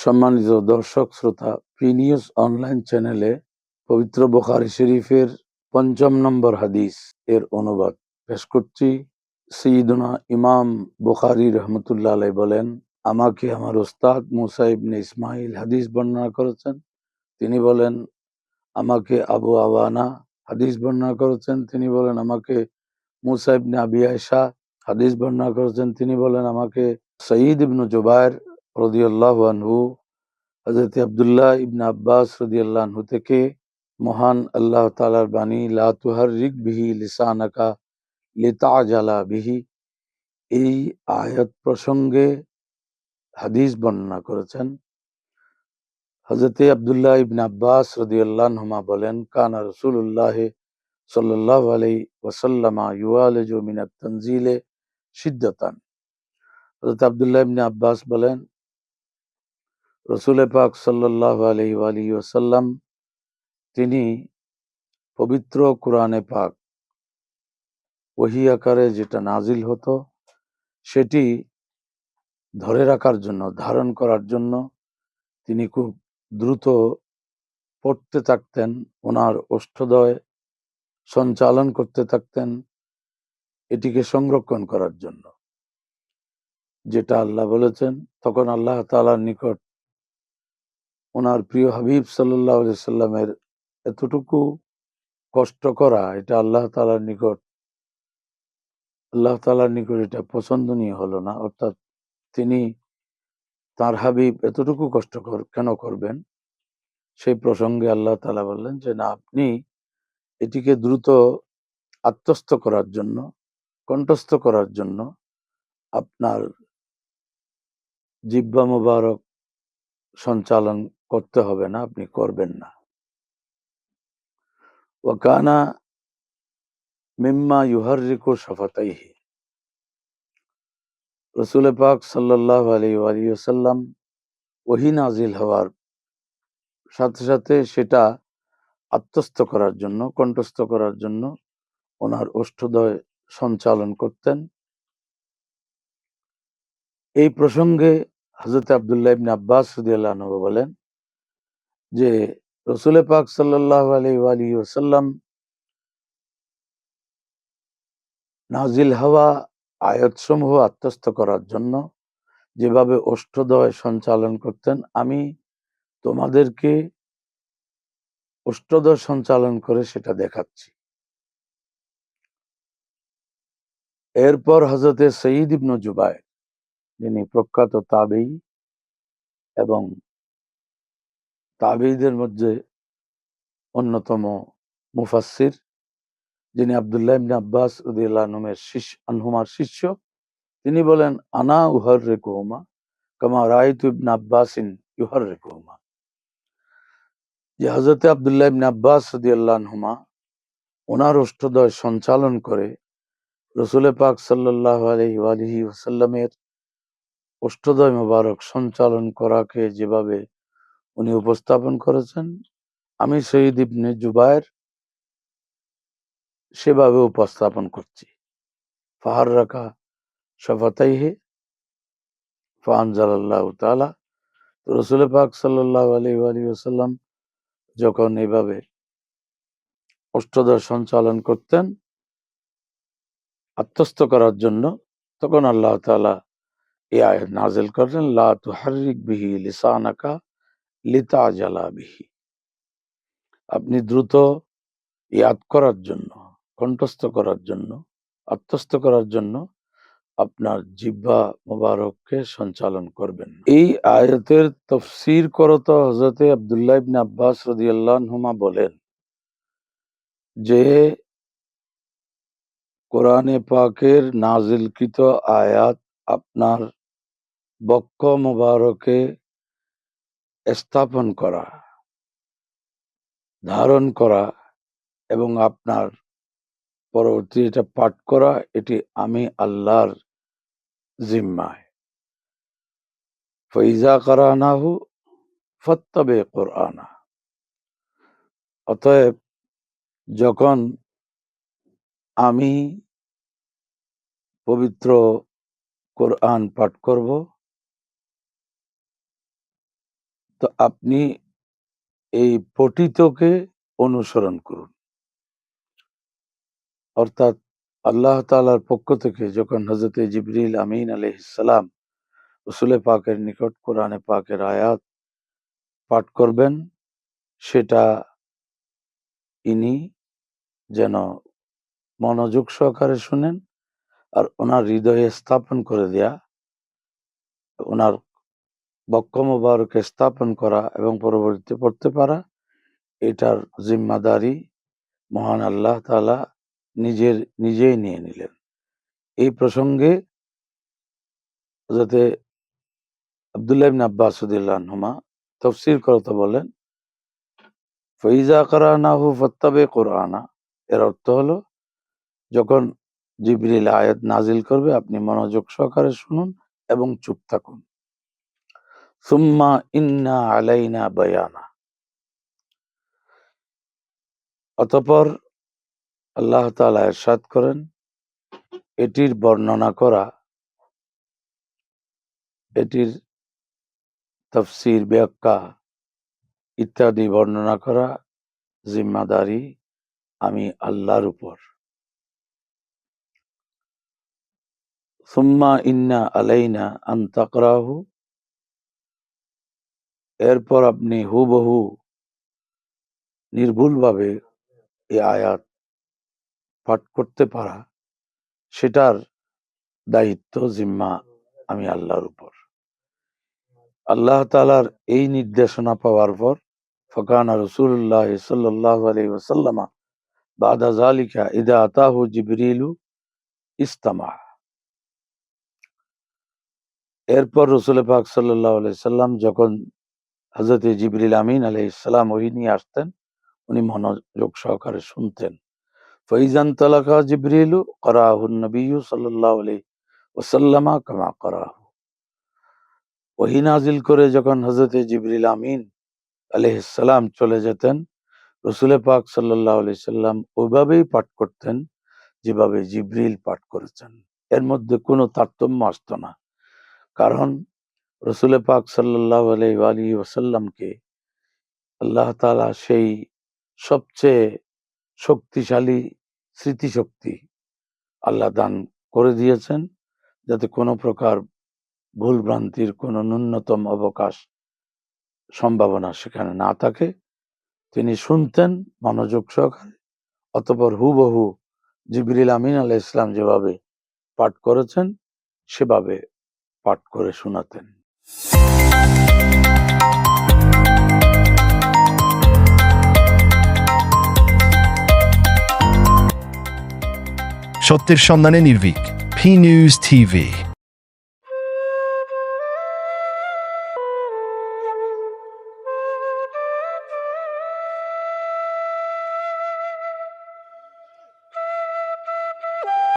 সম্মানিত দর্শক শ্রোতা, পি নিউজ অনলাইন চ্যানেলে পবিত্র বুখারী শরীফের ৫ম নম্বর হাদিস এর অনুবাদ পেশ করছি। সাইয়্যিদুনা ইমাম বুখারী রহমতুল্লাহ আলাইহি বলেন, আমাকে আমার ওস্তাদ মুসা ইবনে ইসমাইল হাদিস বর্ণনা করেছেন। তিনি বলেন, আমাকে আবু আওয়ানা হাদিস বর্ণনা করেছেন। তিনি বলেন, আমাকে মুসা ইবনে আবি আয়শা হাদিস বর্ণনা করেছেন। তিনি বলেন, আমাকে সঈদ ইবনে জুবায়ের রাদিয়াল্লাহু আনহু হযরত আব্দুল্লাহ ইবনে আব্বাস রাদিয়াল্লাহু আনহু থেকে মহান আল্লাহ তাআলার বাণী, লা তুহাররিক বিহি লিসানাকা লিতাজালা বিহি, এই আয়াত প্রসঙ্গে হাদিস বর্ণনা করেছেন। হযরত আব্দুল্লাহ ইবনে আব্বাস রাদিয়াল্লাহু আনহুমা বলেন, কানা রাসূলুল্লাহ সাল্লাল্লাহু আলাইহি ওয়াসাল্লাম ইউআলিজু মিনাত তানজিলে শিদ্দাতান। হযরত আব্দুল্লাহ ইবনে আব্বাস বলেন, রাসূল পাক সাল্লাল্লাহু আলাইহি ওয়াসাল্লাম তিনি পবিত্র কোরআনে পাক ওহী আকারে যেটা নাজিল হতো সেটি ধরে রাখার জন্য, ধারণ করার জন্য তিনি খুব দ্রুত পড়তে থাকতেন। ওনার ওষ্ঠদয় সঞ্চালন করতে থাকতেন এটিকে সংরক্ষণ করার জন্য, যেটা আল্লাহ বলেছেন। তখন আল্লাহ তাআলার নিকট ওনার প্রিয় হাবিব সাল্লাল্লাহু আলাইহি সাল্লামের এতটুকু কষ্ট করা, এটা আল্লাহ তাআলার নিকট এটা পছন্দনীয় হলো না। অর্থাৎ তিনি তার হাবিব এতটুকু কষ্ট কেন করবেন? সেই প্রসঙ্গে আল্লাহ তাআলা বললেন যে, না, আপনি এটিকে দ্রুত আত্মস্থ করার জন্য, কণ্ঠস্থ করার জন্য আপনার জিহ্বা মুবারক সঞ্চালন করতে হবে না, আপনি করবেন না। ওয়া কানা মিম্মা ইউহাররিকু শাফাতাইহি, রাসূল পাক সাল্লাল্লাহু আলাইহি ওয়াসাল্লাম ওহী নাজিল হওয়ার সাথে সাথে সেটা আত্মস্থ করার জন্য, কণ্ঠস্থ করার জন্য ওনার ওষ্ঠদয় সঞ্চালন করতেন। এই প্রসঙ্গে হযরত আব্দুল্লাহ ইবনে আব্বাস রাদিয়াল্লাহু আনহু বলেন যে, রাসূল পাক সাল্লাল্লাহু আলাইহি ওয়াসাল্লাম নাজিল হওয়া আয়াতসমূহ আত্মস্থ করার জন্য যেভাবে ওষ্ঠদয় সঞ্চালন করতেন, আমি তোমাদেরকে ওষ্ঠদয় সঞ্চালন করে সেটা দেখাচ্ছি। এরপর হযরত সঈদ ইবনে জুবায়ের, যিনি প্রখ্যাত তাবেঈ এবং তাবেঈদের মধ্যে অন্যতম মুফাসসির, যিনি আব্দুল্লাহ ইবনে আব্বাস রাদিয়াল্লাহু আনহুমার শিষ্য, তিনি বলেন, আনা উহাররিকুহুমা কামা রাআইতু ইবনে আব্বাসিন ইউহাররিকুহুমা, যে হযরত আব্দুল্লাহ ইবনে আব্বাস রাদিয়াল্লাহু আনহুমা ওনার ওষ্ঠদয় সঞ্চালন করে রাসূল পাক সাল্লাল্লাহু আলাইহি ওয়াসাল্লামের ওষ্ঠদয় মোবারক সঞ্চালন করাকে যেভাবে উনি উপস্থাপন করেছেন, আমি সঈদ ইবনে জুবায়ের সেভাবে উপস্থাপন করছি। ফাহাররাকা শাফাতাইহি ফাআনজালাল্লাহু তাআলা, তো রাসূল পাক সাল্লাল্লাহু আলাইহি ওয়াসাল্লাম যখন এইভাবে ওষ্ঠদয় সঞ্চালন করতেন আত্মস্থ করার জন্য, তখন আল্লাহ তাআলা এই আয়াত নাযিল করলেন, লা তুহাররিক বিহি লিসানাকা লিতাজালা বিহি, আপনি দ্রুত ইয়াদ করার জন্য, কণ্ঠস্থ করার জন্য, আত্মস্থ করার জন্য আপনার জিহ্বা মোবারককে সঞ্চালন করবেন না। এই আয়াতের তাফসীর করত হযরত আব্দুল্লাহ ইবনে আব্বাস রাদিয়াল্লাহু আনহুমা বলেন যে, কোরআনে পাকের নাজিলকৃত আয়াত আপনার বক্ষ মোবারকে স্থাপন করা, ধারণ করা এবং আপনার পরবর্তী এটা পাঠ করা, এটি আমি আল্লাহর জিম্মায়। ফাইজা কারানাহু ফাত্তাবি কুরআনা, অতএব যখন আমি পবিত্র কোরআন পাঠ করব, তো আপনি এই পঠিতকে অনুসরণ করুন। অর্থাৎ আল্লাহ তাআলার পক্ষ থেকে যখন হযরত জিবরিল আমিন আলাইহিস সালাম রাসূল পাকের নিকট কোরআনে পাকের আয়াত পাঠ করবেন, সেটা ইনি যেন মনোযোগ সহকারে শুনেন আর ওনার হৃদয়ে স্থাপন করে দেয়া, ওনার বক্ষ মোবারকে স্থাপন করা এবং পরবর্তীতে পড়তে পারা, এটার জিম্মাদারি মহান আল্লাহ তাআলা নিজেই নিয়ে নিলেন। এই প্রসঙ্গে হযরত আব্দুল্লাহ ইবনে আব্বাস রাদিয়াল্লাহু আনহুমা তাফসীর করতে বলেন, ফাইজা কারানাহু ফাত্তাবি কুরআনা, এর অর্থ হলো যখন জিবরিল আয়াত নাজিল করবে আপনি মনোযোগ সহকারে শুনুন এবং চুপ থাকুন। সুম্মা ইন্না আলাইনা বায়ানা, অতঃপর আল্লাহ তাআলা ইরশাদ করেন, এটির বর্ণনা করা, এটির তাফসীর, ব্যাখ্যা ইত্যাদি বর্ণনা করা জিম্মাদারি আমি আল্লাহর উপর। সুম্মা ইন্না আলাইনা আন তাকরাহু, এরপর আপনি হুবহু নির্ভুলভাবে এই আয়াত পাঠ করতে পারা, সেটার দায়িত্ব জিম্মা আমি আল্লাহর উপর। আল্লাহ তাআলার এই নির্দেশনা পাওয়ার পর ফাকানা রাসূলুল্লাহ সাল্লাল্লাহু আলাইহি ওয়াসাল্লাম বাদা যালিকা ইযা আতাহু জিবরিলু ইস্তামা, এরপর রাসূল পাক সাল্লাল্লাহু আলাইহি সাল্লাম যখন হযরত জিবরিল আমিন আলাইহিস সালাম ওহী নিয়ে আসতেন, উনি মনোযোগ সহকারে শুনতেন। ফাইজান তালাকা জিবরিলু ক্বারাহুন নবিয়্যু সাল্লাল্লাহু আলাইহি ওয়াসাল্লাম কামা ক্বারাহু, ওহী নাজিল করে যখন হযরত জিবরিল আমিন আলাইহিস সালাম চলে যেতেন, রাসূল পাক সাল্লাল্লাহু আলাইহি সাল্লাম ওইভাবেই পাঠ করতেন যেভাবে জিবরিল পাঠ করেছেন। এর মধ্যে কোনো তারতম্য আসতো না, কারণ রাসূল পাক সাল্লাল্লাহু আলাইহি ওয়াসাল্লামকে আল্লাহ তাআলা সেই সবচেয়ে শক্তিশালী স্মৃতিশক্তি আল্লাহ দান করে দিয়েছেন, যাতে কোনো প্রকার ভুল ভ্রান্তির কোনো ন্যূনতম অবকাশ সম্ভাবনা সেখানে না থাকে। তিনি শুনতেন মনোযোগ সহকারে, অতঃপর হুবহু জিবরিল আমিন আলাইহিস সালাম যেভাবে পাঠ করেছেন সেভাবে পাঠ করে শোনাতেন। সত্যের সন্ধানে নির্ভীক, P News TV।